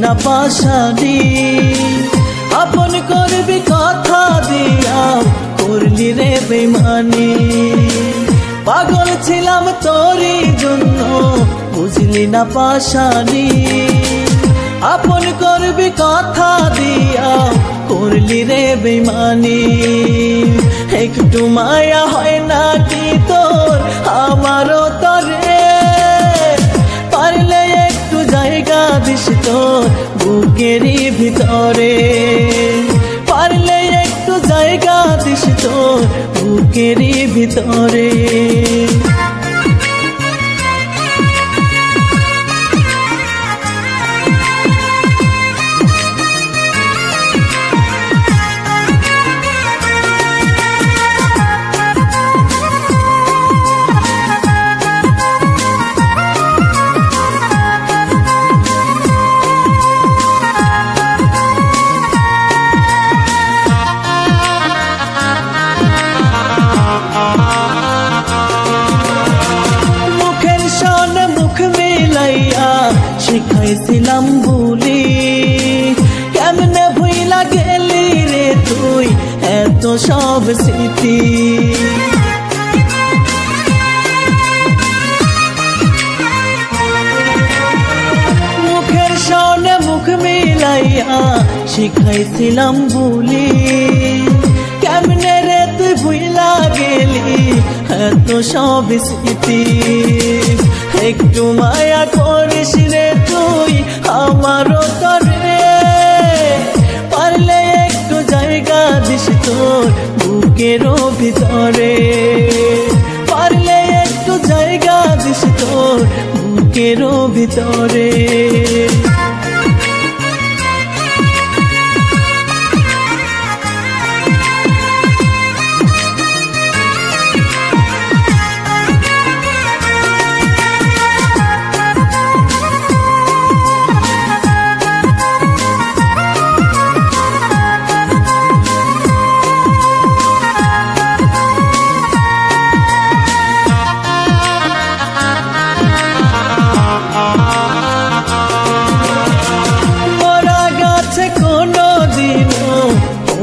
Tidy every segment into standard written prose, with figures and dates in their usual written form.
না পাশানি আপন করবি কথা দিয়া করলি রে বেমানি পাগল ছিলাম তোরই জন্য বুঝলি না পাশানি আপন করবি কথা দিয়া করলি রে বেমানি একটু মায়া হয় না কি তোর আমারও তরে পারলে একটু জায়গা দিস তোর বুকেরই ভিতরে পারলে একটু জায়গা দিস তোর বুকেরই ভিতরে শিখাইছিলাম ভুলি কেমনে ভুইলা গেলি রে তুই এত সব স্মৃতি মুখের সামনে মুখ মিলাইয়া শিখাইছিলাম ভুলি কেমনে রে তুই ভুইলা গেলি এত সব স্মৃতি একটু মায়া করিস রে তুই আমারও তরে পারলে একটু জায়গা দিস তোর বুকেরও ভিতরে পারলে একটু জায়গা দিস তোর বুকেরও ভিতরে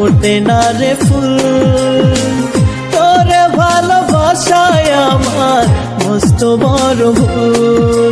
ওঠে না রে ফুল তোরে ভালোবাসায় আমার মস্ত বড় ভুল